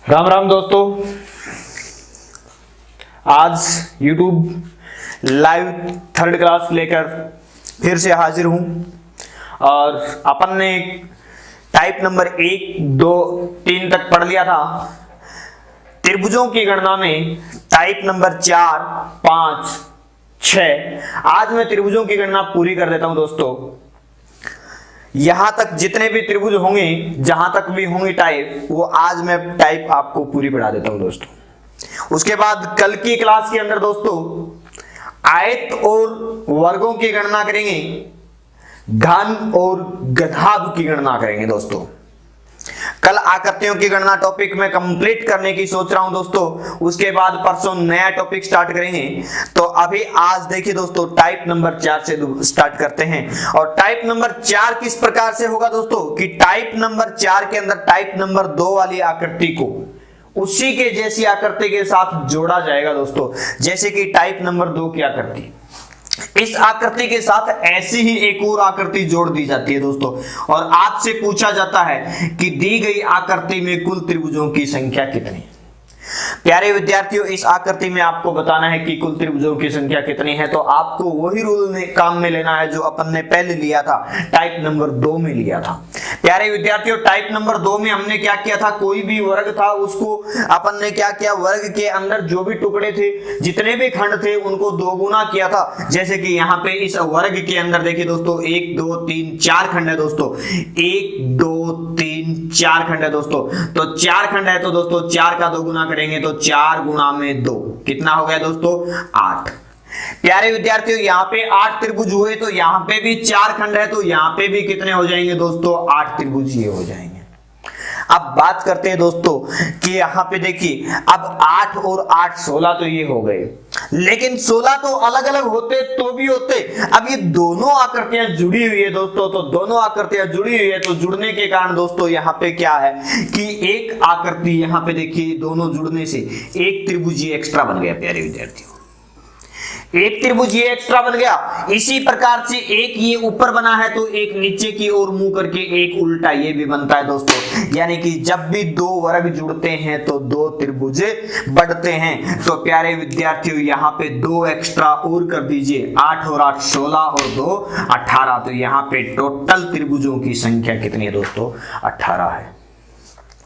राम राम दोस्तों, आज YouTube live third class लेकर फिर से हाजिर हूं और अपन ने टाइप नंबर 1, 2, 3 तक पढ़ लिया था। त्रिभुजों की गणना में टाइप नंबर 4, 5, 6 आज मैं त्रिभुजों की गणना पूरी कर देता हूं दोस्तों। यहां तक जितने भी त्रिभुज होंगे, जहां तक भी होंगे टाइप, वो आज मैं टाइप आपको पूरी पढ़ा देता हूं दोस्तों। उसके बाद कल की क्लास के अंदर दोस्तों आयत और वर्गों की गणना करेंगे, घन और घनाभ की गणना करेंगे दोस्तों। कल आकृतियों की गणना टॉपिक में कंप्लीट करने की सोच रहा हूं दोस्तों। उसके बाद परसों नया टॉपिक स्टार्ट करेंगे। तो अभी आज देखिए दोस्तों, टाइप नंबर 4 से स्टार्ट करते हैं। और टाइप नंबर 4 किस प्रकार से होगा दोस्तों कि टाइप नंबर 4 के अंदर टाइप नंबर 2 वाली आकृति को उसी के जैसी आकृति के साथ जोड़ा जाएगा दोस्तों। जैसे कि टाइप नंबर 2 की आकृति, इस आकृति के साथ ऐसी ही एक और आकृति जोड़ दी जाती है दोस्तों। और आपसे पूछा जाता है कि दी गई आकृति में कुल त्रिभुजों की संख्या कितनी है। प्यारे विद्यार्थियों, इस आकृति में आपको बताना है कि कुल त्रिभुजों की संख्या कितनी है। तो आपको वही रूल काम में लेना है जो अपन ने पहले लिया था, टाइप नंबर 2 में लिया था। प्यारे विद्यार्थियों, टाइप नंबर 2 में हमने क्या किया था, कोई भी वर्ग था उसको अपन ने क्या किया, वर्ग के अंदर जो भी टुकड़े थे, जितने भी खंड थे, उनको दोगुना किया था। जैसे कि यहाँ पे इस वर्ग के अंदर देखिए दोस्तों 1, 2, 3, 4 खंड है दोस्तों। 1, 2, 3, 4 खंड है दोस्तों। तो 4 खंड है तो दोस्तों 4 का दोगुना करेंगे तो 4 गुणा में 2 कितना हो गया दोस्तों, 8। प्यारे विद्यार्थियों, यहाँ पे 8 त्रिभुज हुए तो यहाँ पे भी 4 खंड है तो यहाँ पे भी कितने हो जाएंगे दोस्तों, 8 त्रिभुज ये हो जाएंगे। अब बात करते हैं दोस्तों कि यहाँ पे देखिए, अब 8 और 8 16 तो ये हो गए, लेकिन 16 तो अलग अलग होते तो भी होते। अब ये दोनों आकृतियां जुड़ी हुई है दोस्तों, तो दोनों आकृतियां जुड़ी हुई है तो जुड़ने के कारण दोस्तों यहाँ पे क्या है कि एक आकृति, यहाँ पे देखिए दोनों जुड़ने से एक त्रिभुज ये एक्स्ट्रा बन गया। प्यारे विद्यार्थियों, एक त्रिभुज ये एक्स्ट्रा बन गया। इसी प्रकार से एक ये ऊपर बना है तो एक नीचे की ओर मुंह करके एक उल्टा ये भी बनता है दोस्तों। यानी कि जब भी दो वर्ग जुड़ते हैं तो दो त्रिभुज बढ़ते हैं। तो प्यारे विद्यार्थियों, यहाँ पे 2 एक्स्ट्रा और कर दीजिए, 8 और 8 16 और 2 18। तो यहाँ पे टोटल त्रिभुजों की संख्या कितनी है दोस्तों, 18 है।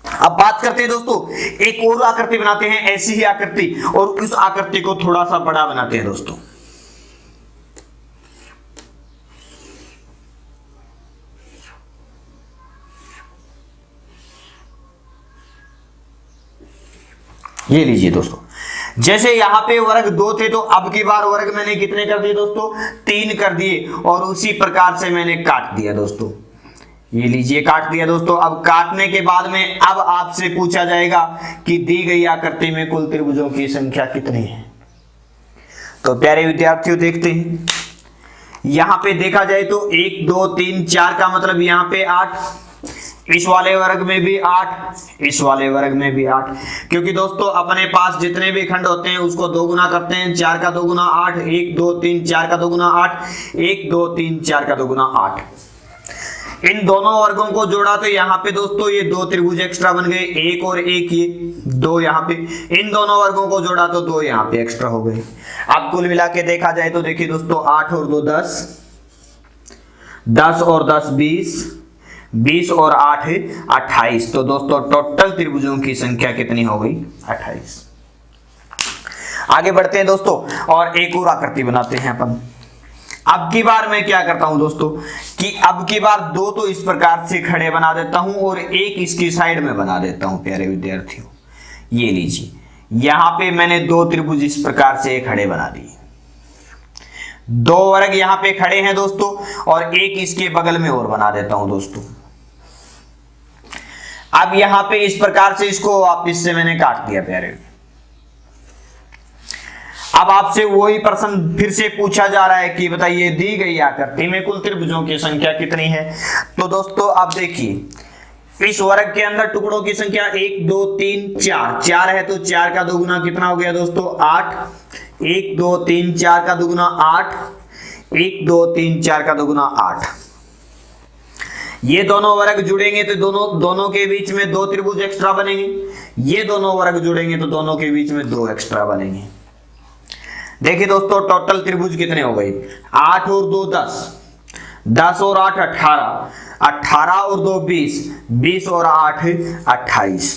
अब बात करते हैं दोस्तों, एक और आकृति बनाते हैं, ऐसी ही आकृति, और उस आकृति को थोड़ा सा बड़ा बनाते हैं दोस्तों। ये लीजिए दोस्तों, जैसे यहां पे वर्ग 2 थे तो अब की बार वर्ग मैंने कितने कर दिए दोस्तों, 3 कर दिए। और उसी प्रकार से मैंने काट दिया दोस्तों। ये लीजिए, काट दिया दोस्तों। अब काटने के बाद में अब आपसे पूछा जाएगा कि दी गई आकृति में कुल त्रिभुजों की संख्या कितनी है। तो प्यारे विद्यार्थियों देखते हैं, यहां पे देखा जाए तो 1, 2, 3, 4 का मतलब यहां पे 8, इस वाले वर्ग में भी 8, इस वाले वर्ग में भी 8। क्योंकि दोस्तों अपने पास जितने भी खंड होते हैं उसको दोगुना करते हैं। 4 का दोगुना 8, 1, 2, 3, 4 का दोगुना 8, 1, 2, 3, 4 का दोगुना 8। इन दोनों वर्गों को जोड़ा तो यहाँ पे दोस्तों ये 2 त्रिभुज एक्स्ट्रा बन गए, 1 और 1 ये 2 यहाँ पे। इन दोनों वर्गों को जोड़ा तो 2 यहाँ पे एक्स्ट्रा हो गए। अब कुल मिला के देखा जाए तो देखिए दोस्तों, 8 और 2 10, 10 और 10 20, 20 और 8 28। तो दोस्तों टोटल त्रिभुजों की संख्या कितनी हो गई, 28। आगे बढ़ते हैं दोस्तों और एक और आकृति बनाते हैं अपन। अब की बार मैं क्या करता हूं दोस्तों कि अब की बार 2 तो इस प्रकार से खड़े बना देता हूं और एक इसकी साइड में बना देता हूं। प्यारे विद्यार्थियों, ये लीजिए, यहां पे मैंने 2 त्रिभुज इस प्रकार से खड़े बना दिए। 2 वर्ग यहां पे खड़े हैं दोस्तों और एक इसके बगल में और बना देता हूं दोस्तों। अब यहां पे इस प्रकार से इसको वापिस से मैंने काट दिया। प्यारे, अब आपसे वही प्रश्न फिर से पूछा जा रहा है कि बताइए दी गई आकृति में कुल त्रिभुजों की संख्या कितनी है। तो दोस्तों अब देखिए, इस वर्ग के अंदर टुकड़ों की संख्या 1, 2, 3, 4 है तो 4 का दोगुना कितना हो गया दोस्तों, 8। 1, 2, 3, 4 का दोगुना 8, 1, 2, 3, 4 का दोगुना 8। ये दोनों वर्ग जुड़ेंगे तो दोनों के बीच में दो त्रिभुज एक्स्ट्रा बनेंगे, ये दोनों वर्ग जुड़ेंगे तो दोनों के बीच में दो एक्स्ट्रा बनेंगे। देखिए दोस्तों टोटल त्रिभुज कितने हो गए, 8 और 2 10, 10 और 8 18, 18 और 2 20, 20 और 8 28।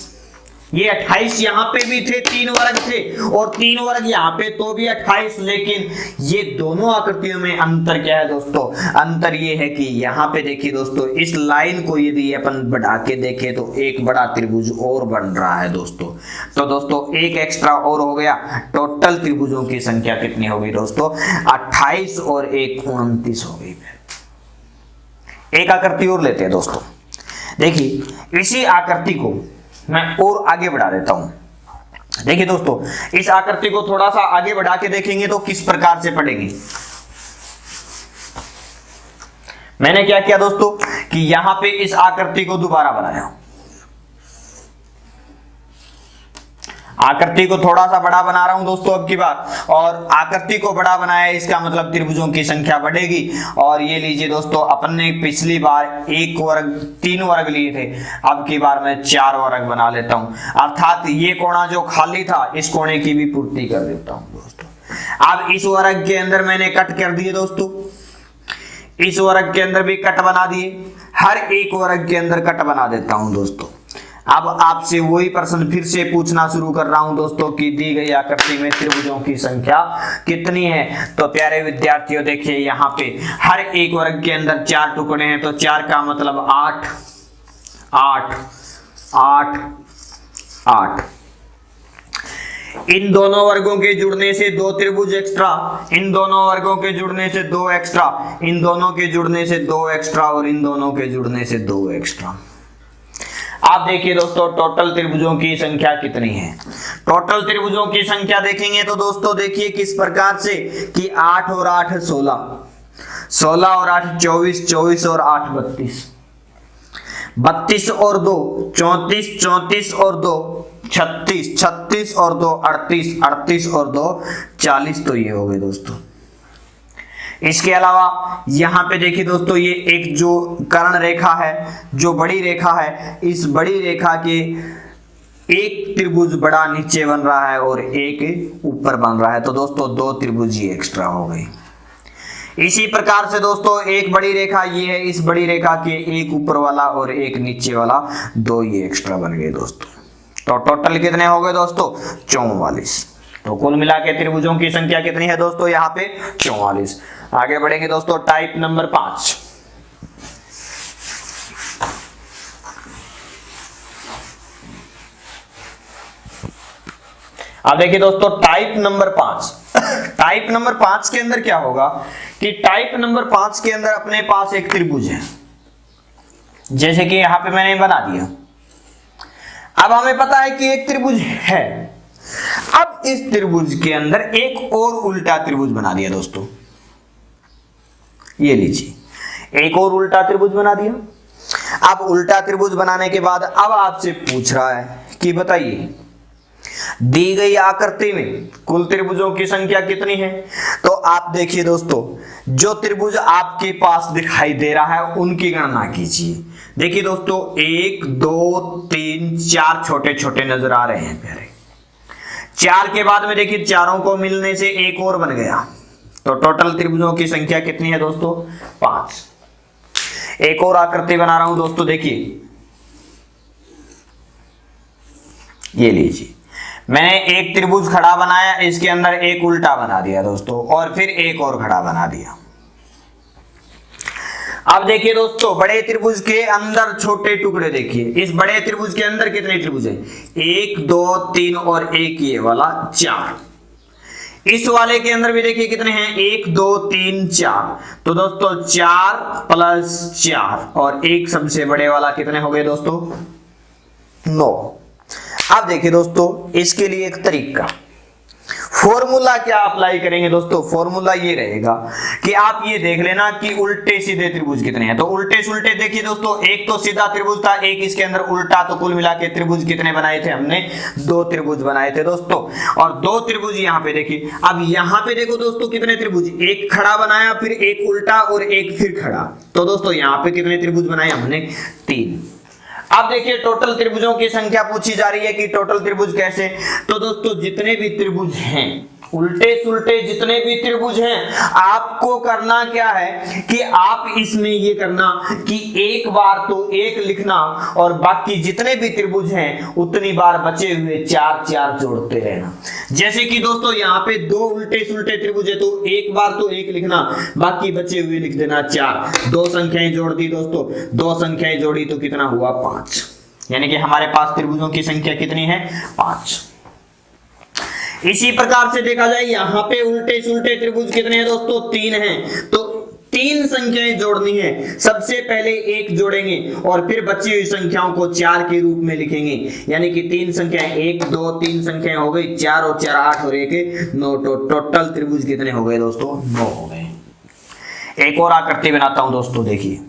ये 28 यहाँ पे भी थे, 3 वर्ग थे और 3 वर्ग यहाँ पे तो भी 28। लेकिन ये दोनों आकृतियों में अंतर क्या है दोस्तों, अंतर ये है कि यहाँ पे देखिए दोस्तों इस लाइन को यदि अपन बढ़ा के देखें तो एक बड़ा त्रिभुज और बन रहा है दोस्तों। तो दोस्तों एक एक्स्ट्रा और हो गया, टोटल त्रिभुजों की संख्या कितनी हो गई दोस्तों, 28 और 1 29 हो गई। एक आकृति और लेते हैं दोस्तों। देखिए इसी आकृति को मैं और आगे बढ़ा देता हूं। देखिए दोस्तों इस आकृति को थोड़ा सा आगे बढ़ा के देखेंगे तो किस प्रकार से पढ़ेंगे। मैंने क्या किया दोस्तों कि यहां पे इस आकृति को दोबारा बनाया, आकृति को थोड़ा सा बड़ा बना रहा हूं दोस्तों अब की बार, और आकृति को बड़ा बनाया इसका मतलब त्रिभुजों की संख्या बढ़ेगी। और ये लीजिए दोस्तों अपन ने पिछली बार 3 वर्ग लिए थे, अब की बार मैं 4 वर्ग बना लेता हूं, अर्थात ये कोना जो खाली था इस कोने की भी पूर्ति कर देता हूं दोस्तों। अब इस वर्ग के अंदर मैंने कट कर दिए दोस्तों, इस वर्ग के अंदर भी कट बना दिए, हर एक वर्ग के अंदर कट बना देता हूं दोस्तों। अब आपसे वही प्रश्न फिर से पूछना शुरू कर रहा हूं दोस्तों कि दी गई आकृति में त्रिभुजों की संख्या कितनी है। तो प्यारे विद्यार्थियों देखिए यहाँ पे हर एक वर्ग के अंदर 4 टुकड़े हैं, तो 4 का मतलब 8 8 8 8। इन दोनों वर्गों के जुड़ने से 2 त्रिभुज एक्स्ट्रा, इन दोनों वर्गों के जुड़ने से 2 एक्स्ट्रा, इन दोनों के जुड़ने से 2 एक्स्ट्रा और इन दोनों के जुड़ने से 2 एक्स्ट्रा। आप देखिए दोस्तों टोटल त्रिभुजों की संख्या कितनी है। टोटल त्रिभुजों की संख्या देखेंगे तो दोस्तों देखिए किस प्रकार से कि 8 और 8 16, 16 और 8 24, 24 और 8 32, 32 और 2 34, 34 और 2 36, 36 और 2 38, 38 और 2 40। तो ये हो गए दोस्तों। इसके अलावा यहाँ पे देखिए दोस्तों ये एक जो कर्ण रेखा है, जो बड़ी रेखा है, इस बड़ी रेखा के एक त्रिभुज बड़ा नीचे बन रहा है और एक ऊपर बन रहा है, तो दोस्तों 2 त्रिभुज ये एक्स्ट्रा हो गई। इसी प्रकार से दोस्तों एक बड़ी रेखा ये है, इस बड़ी रेखा के एक ऊपर वाला और एक नीचे वाला 2 ये एक्स्ट्रा बन गए दोस्तों। तो टोटल कितने हो गए दोस्तों 44। तो कुल मिला के त्रिभुजों की संख्या कितनी है दोस्तों यहाँ पे 44। आगे बढ़ेंगे दोस्तों टाइप नंबर 5। अब देखिए दोस्तों टाइप नंबर 5। टाइप नंबर 5 के अंदर क्या होगा कि टाइप नंबर 5 के अंदर अपने पास एक त्रिभुज है, जैसे कि यहां पे मैंने बना दिया। अब हमें पता है कि एक त्रिभुज है, अब इस त्रिभुज के अंदर एक और उल्टा त्रिभुज बना दिया दोस्तों। ये लीजिए एक और उल्टा त्रिभुज बना दिया। अब उल्टा त्रिभुज बनाने के बाद अब आपसे पूछ रहा है कि बताइए दी गई आकृति में कुल त्रिभुजों की संख्या कितनी है। तो आप देखिए दोस्तों जो त्रिभुज आपके पास दिखाई दे रहा है उनकी गणना कीजिए। देखिए दोस्तों 1 2 3 4 छोटे छोटे नजर आ रहे हैं प्यारे। 4 के बाद में देखिए चारों को मिलने से एक और बन गया, तो टोटल त्रिभुजों की संख्या कितनी है दोस्तों 5। एक और आकृति बना रहा हूं दोस्तों, देखिए ये लीजिए मैंने एक त्रिभुज खड़ा बनाया, इसके अंदर एक उल्टा बना दिया दोस्तों और फिर एक और खड़ा बना दिया। अब देखिए दोस्तों बड़े त्रिभुज के अंदर छोटे टुकड़े देखिए, इस बड़े त्रिभुज के अंदर कितने त्रिभुज है 1 2 3 और एक ये वाला 4। इस वाले के अंदर भी देखिए कितने हैं 1 2 3 4। तो दोस्तों 4 प्लस 4 और एक सबसे बड़े वाला कितने हो गए दोस्तों 9। अब देखिए दोस्तों इसके लिए एक तरीका, फॉर्मूला क्या अप्लाई करेंगे दोस्तों। फॉर्मूला ये रहेगा कि आप ये देख लेना कि उल्टे सीधे त्रिभुज कितने हैं। तो उल्टे सुल्टे देखिए दोस्तों, एक तो सीधा त्रिभुज था, एक इसके अंदर उल्टा, तो कुल मिला के त्रिभुज कितने बनाए थे हमने? 2 त्रिभुज बनाए थे दोस्तों। और 2 त्रिभुज यहाँ पे देखिए। अब यहाँ पे देखो दोस्तों कितने त्रिभुज, एक खड़ा बनाया, फिर एक उल्टा और एक फिर खड़ा। तो दोस्तों यहाँ पे कितने त्रिभुज बनाए हमने? 3। अब देखिए टोटल त्रिभुजों की संख्या पूछी जा रही है कि टोटल त्रिभुज कैसे। तो दोस्तों जितने भी त्रिभुज हैं, उल्टे सुल्टे जितने भी त्रिभुज हैं, आपको करना क्या है कि आप इसमें ये करना कि एक बार तो 1 लिखना और बाकी जितने भी त्रिभुज हैं उतनी बार बचे हुए 4 जोड़ते रहना। जैसे कि दोस्तों यहाँ पे 2 उल्टे सुल्टे त्रिभुज है, तो एक बार तो 1 लिखना, बाकी बचे हुए लिख देना 4। 2 संख्याएं जोड़ दी दोस्तों, 2 संख्याएं जोड़ी तो कितना हुआ? 5। यानी कि हमारे पास त्रिभुजों की संख्या कितनी है? 5। इसी प्रकार से देखा जाए यहाँ पे उल्टे सुल्टे त्रिभुज कितने हैं दोस्तों? 3 हैं। तो 3 संख्याएं जोड़नी है। सबसे पहले 1 जोड़ेंगे और फिर बची हुई संख्याओं को 4 के रूप में लिखेंगे। यानी कि 3 संख्याएं, 1 2 3 संख्याएं हो गई, 4 और 4 8 और 1 9। टोटल त्रिभुज कितने हो गए दोस्तों? 9 हो गए। एक और आकृति बनाता हूं दोस्तों, देखिए।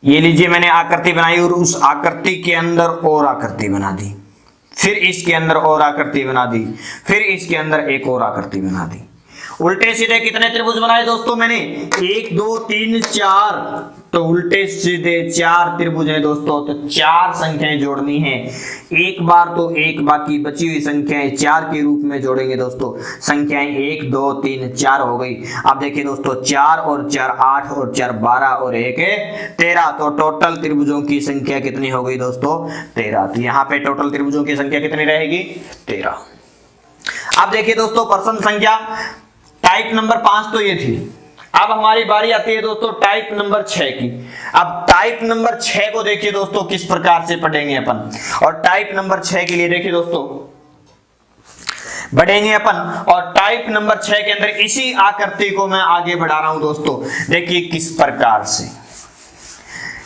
ये लीजिए मैंने आकृति बनाई और उस आकृति के अंदर और आकृति बना दी, फिर इसके अंदर और आकृति बना दी, फिर इसके अंदर एक और आकृति बना दी। उल्टे सीधे कितने त्रिभुज बनाए दोस्तों मैंने? 1 2 3 4। तो उल्टे सीधे 4 त्रिभुज हैं दोस्तों। तो 4 संख्याएं जोड़नी है। एक बार तो 1, बाकी बची हुई संख्याएं 4 के रूप में जोड़ेंगे दोस्तों। संख्याएं 1 2 3 4 हो गई। अब देखिए दोस्तों 4 और 4 8 और 4 12 और 1 13। तो टोटल त्रिभुजों की संख्या कितनी हो गई दोस्तों? 13। तो यहाँ पे टोटल त्रिभुजों की संख्या कितनी रहेगी? 13। अब देखिए दोस्तों प्रश्न संख्या टाइप नंबर 5 तो ये थी। अब हमारी बारी आती है दोस्तों टाइप नंबर 6 की। अब टाइप नंबर 6 को देखिए दोस्तों किस प्रकार से पढ़ेंगे अपन। और टाइप नंबर 6 के लिए देखिए दोस्तों बढ़ेंगे अपन, और टाइप नंबर 6 के अंदर इसी आकृति को मैं आगे बढ़ा रहा हूं दोस्तों। देखिए किस प्रकार से,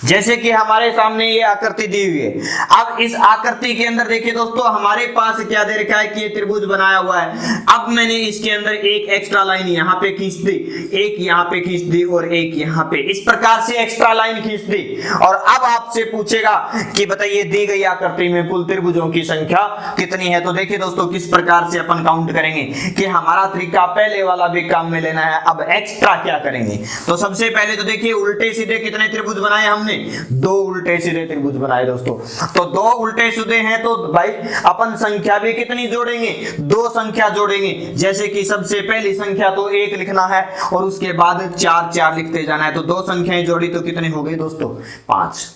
जैसे कि हमारे सामने ये आकृति दी हुई है। अब इस आकृति के अंदर देखिए दोस्तों हमारे पास क्या दे रखा है कि ये त्रिभुज बनाया हुआ है। अब मैंने इसके अंदर एक एक्स्ट्रा लाइन यहाँ पे खींच दी, एक यहाँ पे खींच दी और एक यहाँ पे, इस प्रकार से एक्स्ट्रा लाइन खींच दी। और अब आपसे पूछेगा कि बताइए दी गई आकृति में कुल त्रिभुजों की संख्या कितनी है। तो देखिए दोस्तों किस प्रकार से अपन काउंट करेंगे कि हमारा तरीका पहले वाला भी काम में लेना है। अब एक्स्ट्रा क्या करेंगे? तो सबसे पहले तो देखिए उल्टे सीधे कितने त्रिभुज बनाए हमने? 2 उल्टे सीधे त्रिभुज बनाए दोस्तों। तो 2 उल्टे सीधे हैं तो भाई अपन संख्या भी कितनी जोड़ेंगे? 2 संख्या जोड़ेंगे। जैसे कि सबसे पहली संख्या तो 1 लिखना है और उसके बाद 4 लिखते जाना है। तो 2 संख्याएं जोड़ी तो कितने हो गए दोस्तों? 5।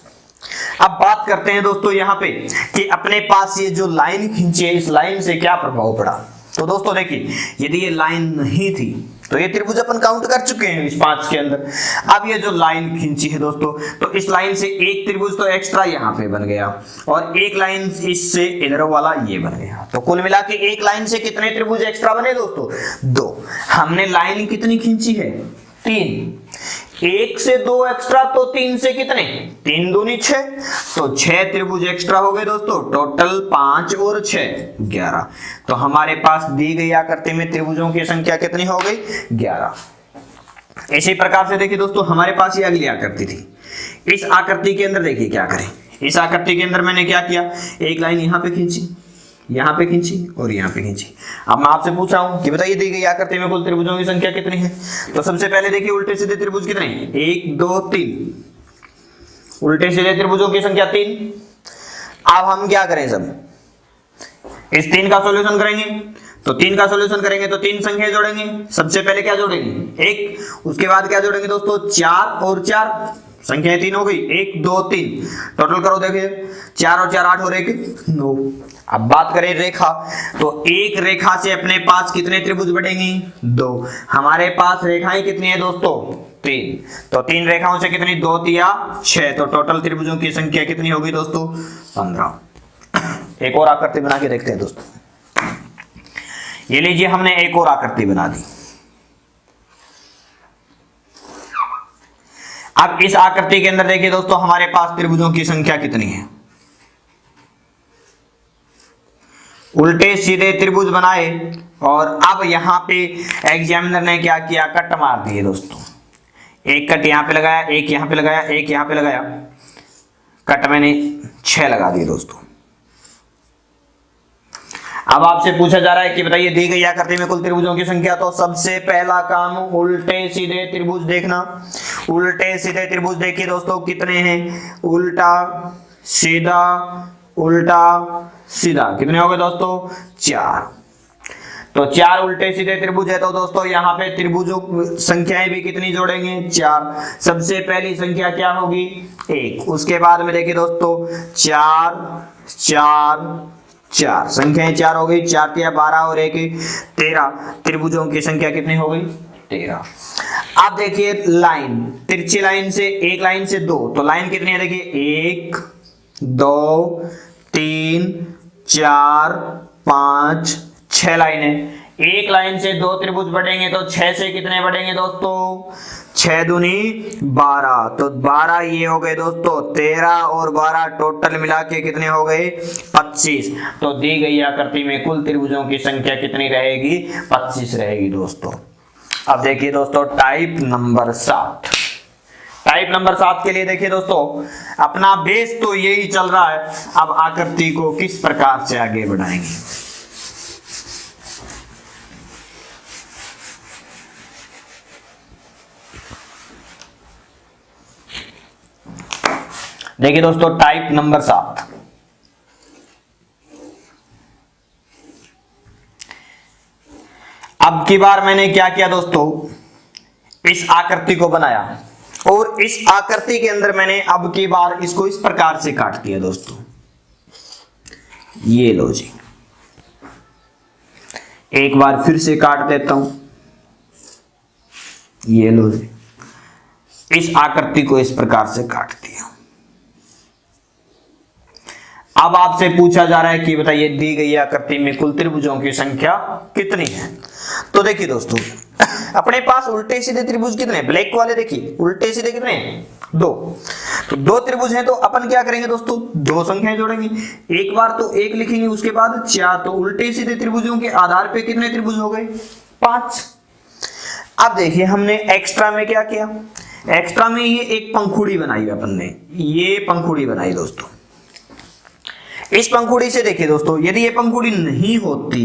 अब बात करते हैं दोस्तों यहाँ पे कि अपने पास ये जो लाइन खींची है, इस लाइन से क्या प्रभाव पड़ा। तो दोस्तों देखिए यदि ये लाइन नहीं थी तो ये त्रिभुज अपन काउंट कर चुके हैं इस 5 के अंदर। अब ये जो लाइन खींची है दोस्तों, तो इस लाइन से एक त्रिभुज तो एक्स्ट्रा यहाँ पे बन गया और एक लाइन इससे इधर वाला ये बन गया। तो कुल मिला के एक लाइन से कितने त्रिभुज एक्स्ट्रा बने दोस्तों? 2। हमने लाइन कितनी खींची है? 3। 1 से 2 एक्स्ट्रा तो 3 से कितने? 3 दूनी 6। तो 6 त्रिभुज एक्स्ट्रा हो गए दोस्तों। टोटल 5 और 6 11। तो हमारे पास दी गई आकृति में त्रिभुजों की संख्या कितनी हो गई? 11। इसी प्रकार से देखिए दोस्तों हमारे पास ये अगली आकृति थी। इस आकृति के अंदर देखिए क्या करें। इस आकृति के अंदर मैंने क्या किया, एक लाइन यहाँ पे खींची, यहाँ पे खींची और यहाँ पे खींची। अब मैं आपसे पूछ रहा हूं कि बताइए दी गई आकृति में कुल त्रिभुजों की संख्या कितनी है। तो सबसे पहले देखिए उल्टे सीधे त्रिभुज कितने हैं? 1 2 3। उल्टे सीधे त्रिभुजों की संख्या 3। अब हम क्या करें, सब इस 3 का सॉल्यूशन करेंगे। तो 3 का सॉल्यूशन करेंगे तो 3 संख्या जोड़ेंगे। सबसे पहले क्या जोड़ेंगे? 1। उसके बाद क्या जोड़ेंगे दोस्तों? 4 और 4। संख्याएं 3 हो गई। 1 2 3 टोटल करो देखिए 4 और 4 8 और 1 9। अब बात करें रेखा, तो एक रेखा से अपने पास कितने त्रिभुज बढ़ेंगे? 2। हमारे पास रेखाएं कितनी है दोस्तों? 3। तो 3 रेखाओं से कितनी? 2 3 6। तो टोटल त्रिभुजों की संख्या कितनी होगी दोस्तों? 15। एक और आकृति बना के देखते हैं दोस्तों। ये लीजिए हमने एक और आकृति बना दी। अब इस आकृति के अंदर देखिए दोस्तों हमारे पास त्रिभुजों की संख्या कितनी है। उल्टे सीधे त्रिभुज बनाए और अब यहाँ पे एग्जामिनर ने क्या किया, कट मार दिए दोस्तों। एक कट यहाँ पे लगाया, एक यहाँ पे लगाया, एक यहाँ पे लगाया, कट मैंने 6 लगा दिए दोस्तों। अब आपसे पूछा जा रहा है कि बताइए दी गई आकृति में कुल त्रिभुजों की संख्या। तो सबसे पहला काम उल्टे सीधे त्रिभुज देखना। उल्टे सीधे त्रिभुज देखिए दोस्तों कितने हैं, उल्टा सीधा उल्टा सीधा, कितने हो गए दोस्तों, 4। तो 4 उल्टे सीधे त्रिभुज है। तो दोस्तों यहाँ पे त्रिभुजों संख्याएं भी कितनी जोड़ेंगे, 4। सबसे पहली संख्या क्या होगी, 1। उसके बाद में देखिए दोस्तों 4 4 4, संख्याएं 4 हो गई, 4 तिया 12 और 1 13। त्रिभुजों की संख्या कितनी हो गई, 13। अब देखिए लाइन, तिरछी लाइन से एक लाइन से 2, तो लाइन कितनी है देखिए 1 2 3 4 5 6 लाइनें। एक लाइन से 2 त्रिभुज बढ़ेंगे तो 6 से कितने बढ़ेंगे दोस्तों, 6 दूनी 12, तो 12 ये हो गए दोस्तों 13 और 12 टोटल मिला के कितने हो गए 25। तो दी गई आकृति में कुल त्रिभुजों की संख्या कितनी रहेगी, 25 रहेगी दोस्तों। अब देखिए दोस्तों टाइप नंबर 7। टाइप नंबर 7 के लिए देखिए दोस्तों अपना बेस तो यही चल रहा है, अब आकृति को किस प्रकार से आगे बढ़ाएंगे। देखिए दोस्तों टाइप नंबर 7, अब की बार मैंने क्या किया दोस्तों, इस आकृति को बनाया और इस आकृति के अंदर मैंने अब की बार इसको इस प्रकार से काट दिया दोस्तों। ये लो जी, एक बार फिर से काट देता हूं, ये लो जी, इस आकृति को इस प्रकार से काट दिया। अब आपसे पूछा जा रहा है कि बताइए दी गई आकृति में कुल त्रिभुजों की संख्या कितनी है। तो देखिए दोस्तों अपने पास उल्टे सीधे त्रिभुज कितने, ब्लैक वाले देखिए उल्टे सीधे कितने, 2। तो 2 त्रिभुज हैं तो अपन क्या करेंगे दोस्तों, 2 संख्याएं जोड़ेंगे। एक बार तो 1 लिखेंगे, उसके बाद 4, तो उल्टे सीधे त्रिभुजों के आधार पे कितने त्रिभुज हो गए, 5। अब देखिए हमने एक्स्ट्रा में क्या किया, एक्स्ट्रा में ये एक पंखुड़ी बनाई अपन ने, ये पंखुड़ी बनाई दोस्तों। इस पंखुड़ी से देखिए दोस्तों यदि ये पंखुड़ी नहीं होती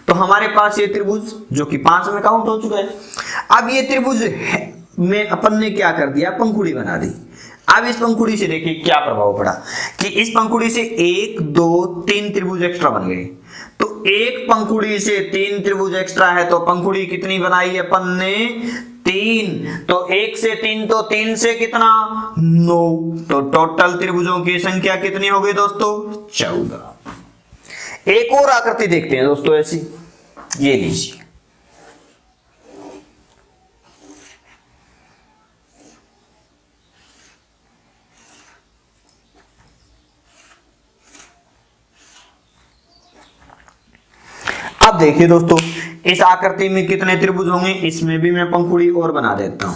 तो हमारे पास ये त्रिभुज जो कि 5 में काउंट हो चुका है। अब ये त्रिभुज में अपन ने क्या कर दिया, पंखुड़ी बना दी। अब इस पंखुड़ी से देखिए क्या प्रभाव पड़ा कि इस पंखुड़ी से 1 2 3 त्रिभुज एक्स्ट्रा बन गए। तो एक पंखुड़ी से 3 त्रिभुज एक्स्ट्रा है, तो पंखुड़ी कितनी बनाई अपन ने, 3। तो 1 से 3 तो 3 से कितना, 9। तो टोटल त्रिभुजों की संख्या कितनी हो गई दोस्तों, 14। एक और आकृति देखते हैं दोस्तों ऐसी, ये लीजिए, अब देखिए दोस्तों इस आकृति में कितने त्रिभुज होंगे, इसमें भी मैं पंखुड़ी और बना देता हूं।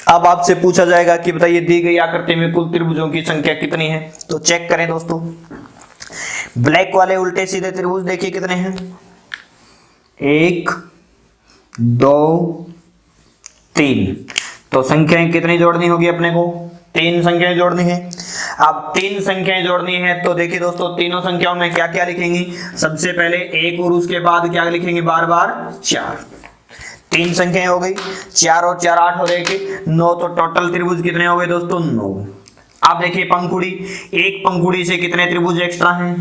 अब आपसे पूछा जाएगा कि बताइए दी गई आकृति में कुल त्रिभुजों की संख्या कितनी है। तो चेक करें दोस्तों, ब्लैक वाले उल्टे सीधे त्रिभुज देखिए कितने हैं, 1 2 3। तो संख्याएं कितनी जोड़नी होगी अपने को, 3 संख्याएं जोड़नी है। अब 3 संख्याएं जोड़नी है तो देखिए दोस्तों तीनों संख्याओं में क्या क्या लिखेंगे, सबसे पहले 1 और उसके बाद क्या लिखेंगे, बार बार 4। 3 संख्याएं हो गई, 4 और 4 8 हो जाएगी 9। तो टोटल त्रिभुज कितने हो गए दोस्तों, 9। आप देखिए पंखुड़ी, एक पंखुड़ी से कितने त्रिभुज एक्स्ट्रा हैं,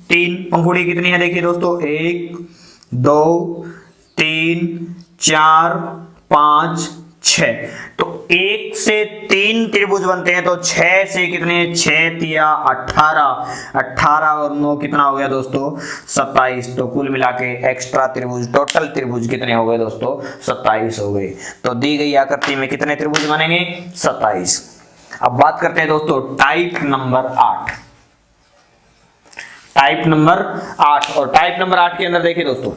3। पंखुड़ी कितनी है देखिए दोस्तों, 1 2 3 4 5 6। तो 1 से 3 त्रिभुज बनते हैं, तो 6 से कितने, 6 तिया 18, 18 और 9 कितना हो गया दोस्तों, 27। तो कुल मिला के एक्स्ट्रा त्रिभुज, टोटल त्रिभुज कितने हो गए दोस्तों, 27 हो गए। तो दी गई आकृति में कितने त्रिभुज बनेंगे, 27। अब बात करते हैं दोस्तों टाइप नंबर 8। Type number 8। और टाइप नंबर 8 के अंदर देखिए दोस्तों,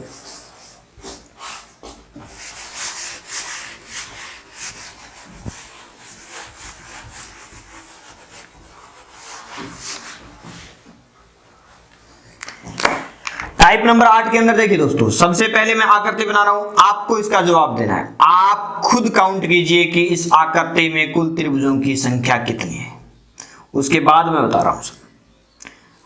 टाइप नंबर 8 के अंदर देखिए दोस्तों, सबसे पहले मैं आकृति बना रहा हूं, आपको इसका जवाब देना है। आप खुद काउंट कीजिए कि इस आकृति में कुल त्रिभुजों की संख्या कितनी है, उसके बाद मैं बता रहा हूं।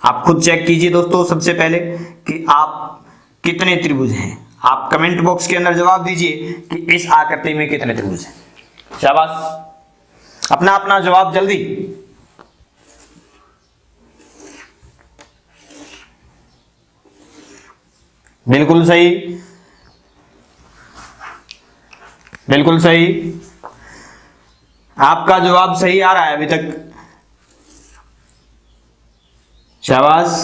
आप खुद चेक कीजिए दोस्तों सबसे पहले कि आप कितने त्रिभुज हैं। आप कमेंट बॉक्स के अंदर जवाब दीजिए कि इस आकृति में कितने त्रिभुज हैं। शाबाश, अपना अपना जवाब जल्दी। बिल्कुल सही, बिल्कुल सही, आपका जवाब सही आ रहा है अभी तक। शाबाश।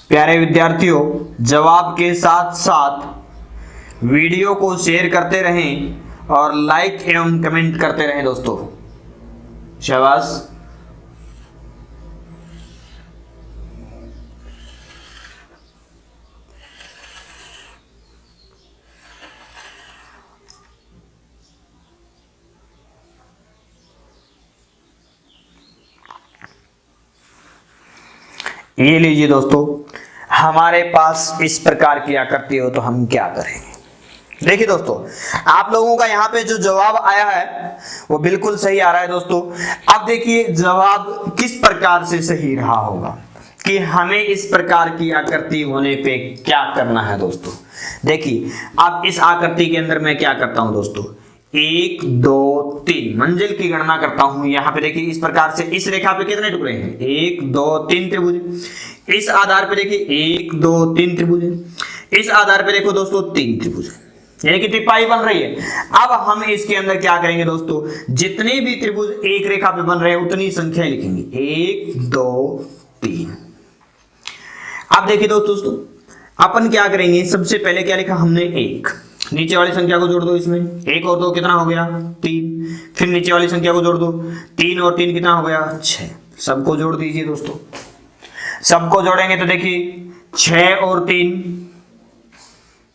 प्यारे विद्यार्थियों, जवाब के साथ साथ वीडियो को शेयर करते रहें और लाइक एवं कमेंट करते रहें दोस्तों। शाबाश। ये लीजिए दोस्तों, हमारे पास इस प्रकार की आकृति हो तो हम क्या करेंगे। देखिए दोस्तों, आप लोगों का यहाँ पे जो जवाब आया है वो बिल्कुल सही आ रहा है दोस्तों। अब देखिए जवाब किस प्रकार से सही रहा होगा कि हमें इस प्रकार की आकृति होने पे क्या करना है दोस्तों। देखिए अब इस आकृति के अंदर मैं क्या करता हूं दोस्तों, 1 2 3 मंजिल की गणना करता हूं। यहाँ पे देखिए इस प्रकार से इस रेखा पे कितने टुकड़े हैं, 1 2 3 त्रिभुज। इस आधार पे देखिए 1 2 3 त्रिभुज। इस आधार पे देखो दोस्तों 3 त्रिभुज, यानी कि तिपाही बन रही है। अब हम इसके अंदर क्या करेंगे दोस्तों, जितने भी त्रिभुज एक रेखा पे बन रहे हैं उतनी संख्या लिखेंगे, 1 2 3। अब देखिए दोस्तों अपन क्या करेंगे, सबसे पहले क्या लिखा हमने 1, नीचे वाली संख्या को जोड़ दो इसमें, 1 और 2 कितना हो गया 3, फिर नीचे वाली संख्या को जोड़ दो, 3 और 3 कितना हो गया 6, सबको जोड़ दीजिए दोस्तों। सबको जोड़ेंगे तो देखिए 6 और 3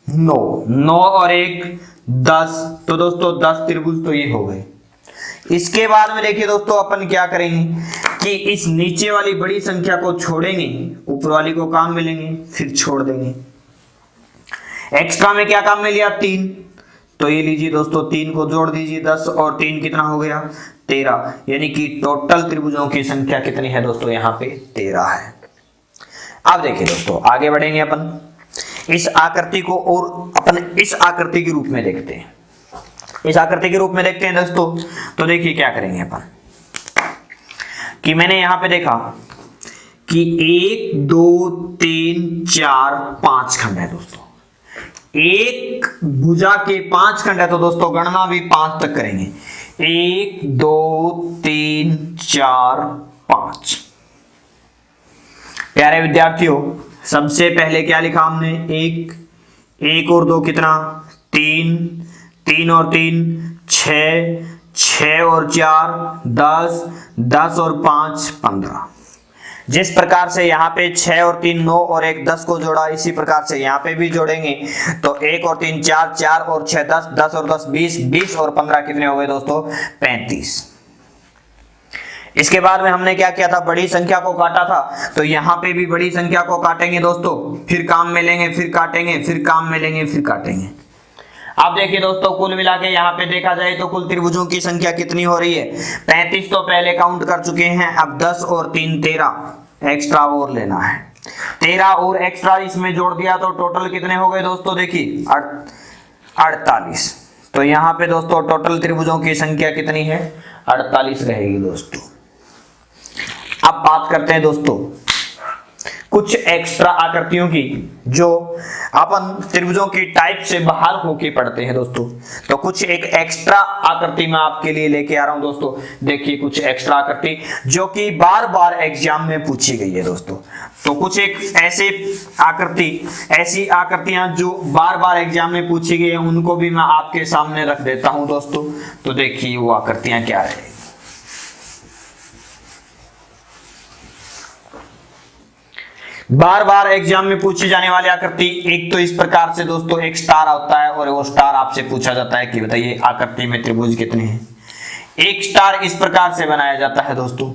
9, 9 और 1 10, तो दोस्तों 10 त्रिभुज तो ये हो गए। इसके बाद में देखिए दोस्तों अपन क्या करेंगे कि इस नीचे वाली बड़ी संख्या को छोड़ेंगे, ऊपर वाली को काम में लेंगे, फिर छोड़ देंगे। एक्स्ट्रा में क्या काम में लिया 3, तो ये लीजिए दोस्तों 3 को जोड़ दीजिए, 10 और 3 कितना हो गया 13, यानी कि टोटल त्रिभुजों की संख्या कितनी है दोस्तों, यहाँ पे 13 है। अब देखिए दोस्तों आगे बढ़ेंगे अपन इस आकृति को, और अपन इस आकृति के रूप में देखते हैं। इस आकृति के रूप में देखते हैं दोस्तों, तो देखिए क्या करेंगे अपन कि मैंने यहां पे देखा कि 1 2 3 4 5 खंड है दोस्तों। एक भुजा के 5 खंड है तो दोस्तों गणना भी 5 तक करेंगे, 1 2 3 4 5। प्यारे विद्यार्थियों, सबसे पहले क्या लिखा हमने 1 और 2 कितना 3, 3 और 3 6, 6 और 4 10, 10 और 5 15। जिस प्रकार से यहाँ पे 6 और 3 9 और 1 10 को जोड़ा, इसी प्रकार से यहाँ पे भी जोड़ेंगे तो 1 और 3 4, 4 और 6 10, 10 और 10 20, 20 और 15 कितने हो गए दोस्तों 35। इसके बाद में हमने क्या किया था, बड़ी संख्या को काटा था, तो यहाँ पे भी बड़ी संख्या को काटेंगे दोस्तों, फिर काम में लेंगे, फिर काटेंगे, फिर काम में लेंगे, फिर काटेंगे। अब देखिए दोस्तों कुल मिला के यहाँ पे देखा जाए तो कुल त्रिभुजों की संख्या कितनी हो रही है 35 तो पहले काउंट कर चुके हैं। अब 10 और 3 13 एक्स्ट्रा और लेना है, 13 और एक्स्ट्रा इसमें जोड़ दिया तो टोटल कितने हो गए दोस्तों, देखिए 48। तो यहाँ पे दोस्तों टोटल त्रिभुजों की संख्या कितनी है 48 रहेगी दोस्तों। अब बात करते हैं दोस्तों कुछ एक्स्ट्रा आकृतियों की जो अपन त्रिभुजों की टाइप से बाहर होके पढ़ते हैं दोस्तों। तो कुछ एक एक्स्ट्रा आकृति मैं आपके लिए लेके आ रहा हूं दोस्तों। देखिए कुछ एक्स्ट्रा आकृति जो कि बार बार एग्जाम में पूछी गई है दोस्तों। तो कुछ एक ऐसी आकृतियां जो बार बार एग्जाम में पूछी गई है उनको भी मैं आपके सामने रख देता हूं दोस्तों। तो देखिए वो आकृतियां क्या है। बार बार एग्जाम में पूछी जाने वाली आकृति, एक तो इस प्रकार से दोस्तों एक स्टार होता है और वो स्टार आपसे पूछा जाता है कि बताइए आकृति में त्रिभुज कितने हैं। एक स्टार इस प्रकार से बनाया जाता है दोस्तों,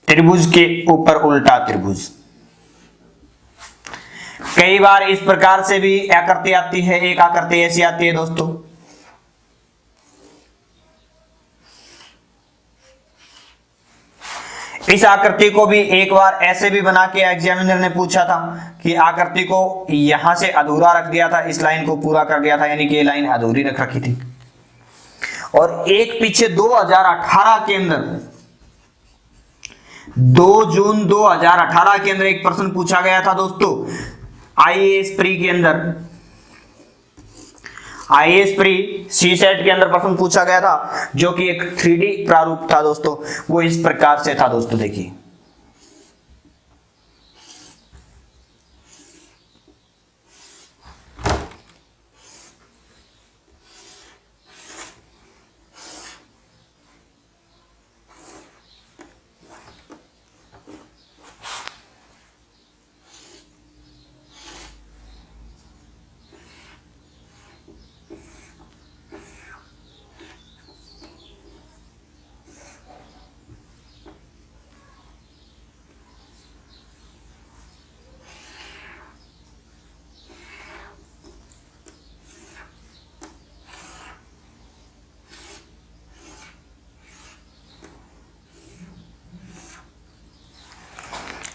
त्रिभुज के ऊपर उल्टा त्रिभुज। कई बार इस प्रकार से भी आकृति आती है, एक आकृति ऐसी आती है दोस्तों, इस आकृति को भी एक बार ऐसे भी बना के एग्जामिनर ने पूछा था कि आकृति को यहां से अधूरा रख दिया था, इस लाइन को पूरा कर दिया था, यानी कि ये लाइन अधूरी रख रखी थी। और एक पीछे 2018 के अंदर 2 जून 2018 के अंदर एक प्रश्न पूछा गया था दोस्तों, आईएएस प्री के अंदर, आईएएस प्री सी सेट के अंदर प्रश्न पूछा गया था, जो कि एक 3D प्रारूप था दोस्तों। वो इस प्रकार से था दोस्तों, देखिए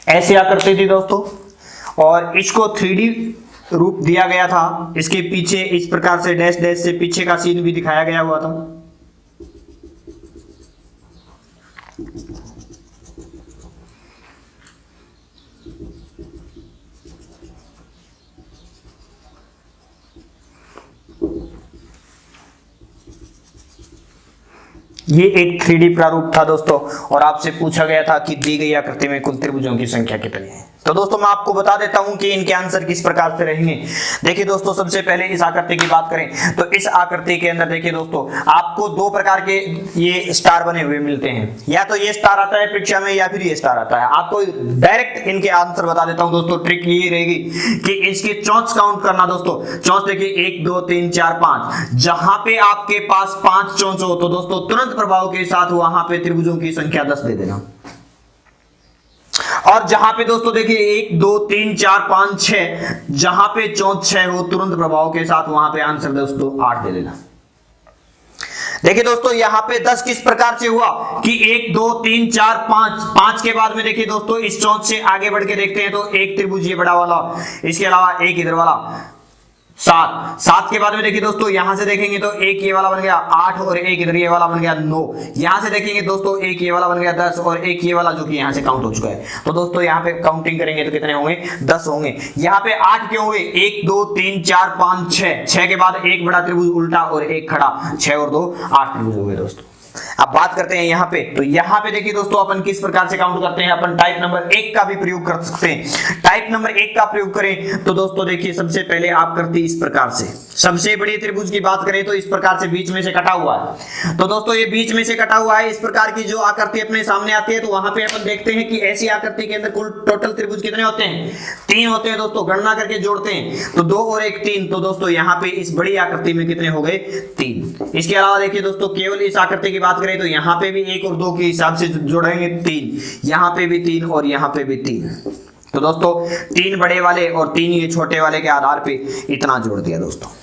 ऐसी आकृति थी दोस्तों, और इसको 3D रूप दिया गया था। इसके पीछे इस प्रकार से डैश डैश से पीछे का सीन भी दिखाया गया हुआ था। ये एक 3D प्रारूप था दोस्तों, और आपसे पूछा गया था कि दी गई आकृति में कुल त्रिभुजों की संख्या कितनी है। तो दोस्तों मैं आपको बता देता हूं कि इनके आंसर किस प्रकार से रहेंगे। देखिए दोस्तों, सबसे पहले इस आकृति की बात करें तो इस आकृति के अंदर देखिए दोस्तों, आपको 2 प्रकार के ये स्टार बने हुए मिलते हैं। या तो ये स्टार आता है परीक्षा में, या फिर ये स्टार आता है। आपको डायरेक्ट इनके आंसर बता देता हूं दोस्तों। ट्रिक ये रहेगी कि इसके चौंच काउंट करना दोस्तों। चौंच देखिए 1 2 3 4 5, जहां पे आपके पास 5 चौंच हो तो दोस्तों तुरंत प्रभाव के साथ वहां पे त्रिभुजों की संख्या 10 दे देना। और जहां पे दोस्तों देखिए 1 2 3 4 5 6, जहां पे चौंच 6 हो तुरंत प्रभाव के साथ वहां पे आंसर दोस्तों 8 दे देना। देखिए दोस्तों, यहां पे 10 किस प्रकार से हुआ कि 1 2 3 4 5, 5 के बाद में देखिए दोस्तों इस चौंच से आगे बढ़ के देखते हैं तो एक त्रिभुज ये बड़ा वाला, इसके अलावा एक इधर वाला 7 के बाद में देखिए दोस्तों यहां से देखेंगे तो एक ये वाला बन गया 8 और एक इधर ये वाला बन गया 9। यहां से देखेंगे दोस्तों एक ये वाला बन गया 10 और एक ये वाला जो कि यहां से काउंट हो चुका है। तो दोस्तों यहां पे काउंटिंग करेंगे तो कितने होंगे? 10 होंगे। यहां पे 8 क्यों हुए? 1 2 3 4 5 6 के बाद एक बड़ा त्रिभुज उल्टा और एक खड़ा, 6 और 2 8 त्रिभुज हो गए दोस्तों। अब बात करते हैं यहाँ पे, तो यहाँ पे देखिए दोस्तों अपन किस प्रकार से काउंट करते हैं। अपन टाइप नंबर 1 का भी प्रयोग कर सकते हैं। टाइप नंबर 1 का प्रयोग करें तो दोस्तों देखिए सबसे पहले आप करते इस प्रकार से, सबसे बड़ी त्रिभुज की बात करें तो इस प्रकार से बीच में से कटा हुआ है। तो दोस्तों ये बीच में से कटा हुआ है, इस प्रकार की जो आकृति अपने सामने आती है तो वहां पे अपन देखते हैं कि ऐसी आकृति के अंदर कुल टोटल त्रिभुज कितने होते हैं? 3 होते हैं दोस्तों। गणना करके जोड़ते हैं तो 2 और 1 3। तो दोस्तों यहाँ पे इस बड़ी आकृति में कितने हो गए? 3। इसके अलावा देखिए दोस्तों केवल इस आकृति की बात करें तो यहाँ पे भी 1 और 2 के हिसाब से जोड़ेंगे 3, यहाँ पे भी 3 और यहाँ पे भी 3। तो दोस्तों 3 बड़े वाले और 3 ये छोटे वाले के आधार पे इतना जोड़ दिया दोस्तों।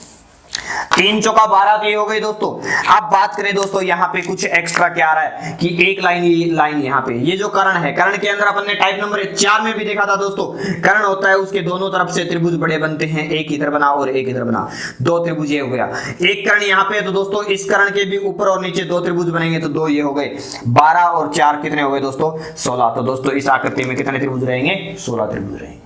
3 चौका 12 की हो गई दोस्तों। अब बात करें दोस्तों यहाँ पे कुछ एक्स्ट्रा क्या आ रहा है कि एक लाइन, ये लाइन यहाँ पे, ये जो कर्ण है, कर्ण के अंदर अपन ने टाइप नंबर 4 में भी देखा था दोस्तों। कर्ण होता है उसके दोनों तरफ से त्रिभुज बड़े बनते हैं, एक इधर बना और एक इधर बना, 2 त्रिभुज ये हो गया। एक कर्ण यहाँ पे, तो दोस्तों इस कर्ण के भी ऊपर और नीचे 2 त्रिभुज बनेंगे तो 2 ये हो गए। 12 और 4 कितने हो गए दोस्तों? 16। तो दोस्तों इस आकृति में कितने त्रिभुज रहेंगे? 16 त्रिभुज रहेंगे।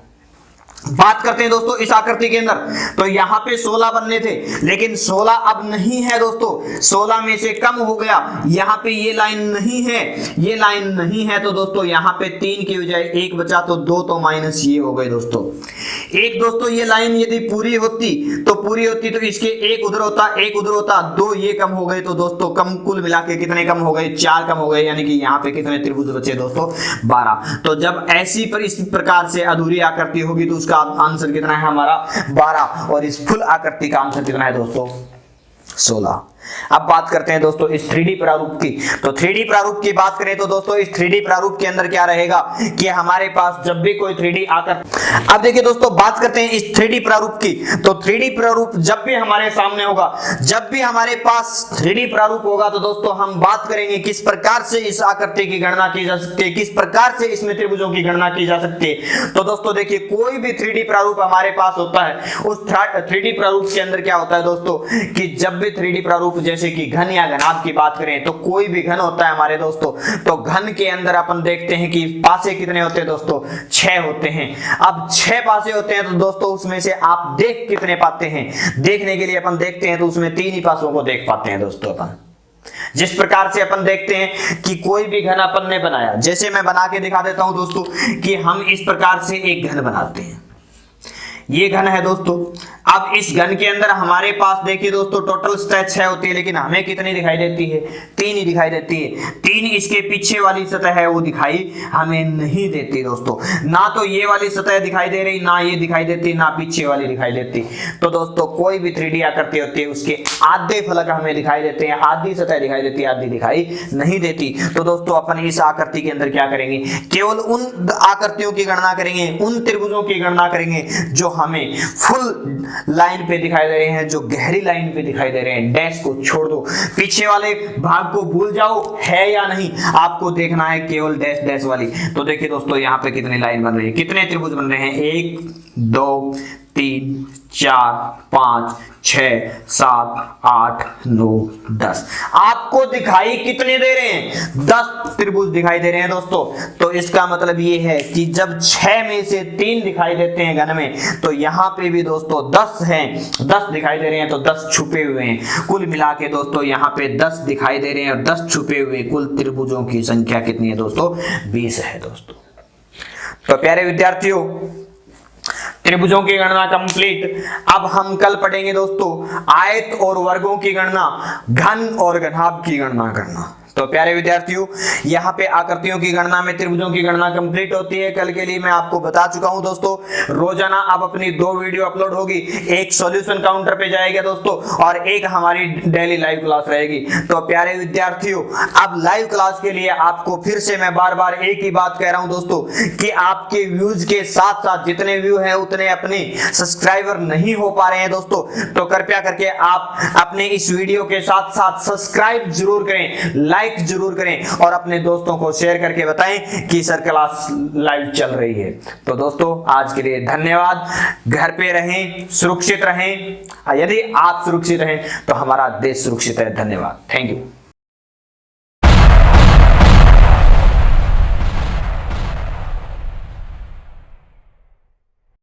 बात करते हैं दोस्तों इस आकृति के अंदर, तो यहाँ पे 16 बनने थे, लेकिन 16 अब नहीं है दोस्तों, 16 में से कम हो गया। यहाँ पे ये लाइन नहीं है, ये लाइन नहीं है, तो दोस्तों यहाँ पे 3 की बजाय 1 बचा, तो 2 तो माइनस ये हो गए दोस्तों। एक दोस्तों ये लाइन यदि पूरी होती तो इसके एक उधर होता, एक उधर होता, 2 ये कम हो गए, तो दोस्तों कम कुल मिला के कितने कम हो गए, 4 कम हो गए, यानी कि यहाँ पे कितने त्रिभुज बचे दोस्तों, 12। तो जब ऐसी पर इस प्रकार से अधूरी आकृति होगी तो उसका आंसर कितना है हमारा 12, और इस फुल आकृति का आंसर कितना है दोस्तों 16। अब बात करते हैं दोस्तों इस 3D प्रारूप की। तो 3D प्रारूप की बात करें तो दोस्तों इस 3D प्रारूप के अंदर क्या रहेगा कि हमारे पास जब भी कोई 3D आकृति, अब देखिए दोस्तों बात करते हैं इस 3D प्रारूप की। तो 3D प्रारूप जब भी हमारे सामने होगा, जब भी हमारे पास 3D प्रारूप होगा, तो दोस्तों हम बात करेंगे किस प्रकार से इस आकृति की गणना की जा सकती है, किस प्रकार से इसमें त्रिभुजों की गणना की जा सकती है। तो दोस्तों देखिए कोई भी 3D प्रारूप हमारे पास होता है, उस 3D प्रारूप के अंदर क्या होता है दोस्तों कि जब भी 3D प्रारूप जैसे कि घन या घनाभ की बात करें, तो कोई भी घन होता है हमारे दोस्तों, तो घन के अंदर अपन देखते हैं कि पासे कितने होते हैं दोस्तों 6 होते हैं। अब 6 पासे होते हैं तो दोस्तों उसमें से आप देख कितने पाते हैं, देखने के लिए अपन देखते हैं तो उसमें 3 ही पासों को देख पाते हैं दोस्तों अपन। जिस प्रकार से अपन देखते हैं कि कोई भी घन अपन ने बनाया, जैसे मैं बना के दिखा देता हूं दोस्तों कि हम इस प्रकार से एक घन बनाते हैं, ये घन है दोस्तों। अब इस घन के अंदर हमारे पास देखिए दोस्तों टोटल सतह 6 होती है, लेकिन हमें कितनी दिखाई देती है, 3 ही दिखाई देती है। 3 इसके पीछे वाली सतह है वो दिखाई हमें नहीं देती दोस्तों, ना तो ये वाली सतह दिखाई दे रही, ना ये दिखाई देती, ना पीछे वाली दिखाई देती। तो दोस्तों कोई भी 3D आकृति होती है उसके आधे फलक हमें दिखाई देते हैं, आधी सतह दिखाई देती है, आधी दिखाई नहीं देती। तो दोस्तों अपन इस आकृति के अंदर क्या करेंगे, केवल उन आकृतियों की गणना करेंगे, उन त्रिभुजों की गणना करेंगे जो हमें फुल लाइन पे दिखाई दे रहे हैं, जो गहरी लाइन पे दिखाई दे रहे हैं। डैश को छोड़ दो, पीछे वाले भाग को भूल जाओ है या नहीं, आपको देखना है केवल डैश डैश वाली। तो देखिए दोस्तों यहाँ पे कितनी लाइन बन रही है, कितने त्रिभुज बन रहे हैं, 1 2 3 4 5 6 7 8 9 10। आपको दिखाई कितने दे रहे हैं, 10 त्रिभुज दिखाई दे रहे हैं दोस्तों। तो इसका मतलब ये है कि जब 6 में से 3 दिखाई देते हैं घन में, तो यहाँ पे भी दोस्तों 10 हैं, 10 दिखाई दे रहे हैं, तो 10 छुपे हुए हैं। कुल मिला के दोस्तों यहाँ पे 10 दिखाई दे रहे हैं और 10 छुपे हुए, कुल त्रिभुजों की संख्या कितनी है दोस्तों 20 है दोस्तों। तो प्यारे विद्यार्थियों त्रिभुजों की गणना कंप्लीट। अब हम कल पढ़ेंगे दोस्तों आयत और वर्गों की गणना, घन और घनाभ की गणना करना। तो प्यारे विद्यार्थियों यहाँ पे आकृतियों की गणना में त्रिभुजों की गणना कंप्लीट होती है। कल के लिए मैं आपको बता चुका हूं दोस्तों, रोजाना अब अपनी 2 वीडियो अपलोड होगी, एक सॉल्यूशन काउंटर पे जाएगा दोस्तों और एक हमारी डेली लाइव क्लास रहेगी। तो प्यारे विद्यार्थियों अब लाइव क्लास के लिए आपको फिर से मैं बार बार एक ही बात कह रहा हूं दोस्तों कि आपके व्यूज के साथ साथ जितने व्यू है उतने अपने सब्सक्राइबर नहीं हो पा रहे हैं दोस्तों। तो कृपया करके आप अपने इस वीडियो के साथ साथ सब्सक्राइब जरूर करें, लाइक जरूर करें और अपने दोस्तों को शेयर करके बताएं कि सर क्लास लाइव चल रही है। तो दोस्तों आज के लिए धन्यवाद। घर पे रहें, सुरक्षित रहें। यदि आप सुरक्षित रहें तो हमारा देश सुरक्षित है। धन्यवाद, थैंक यू।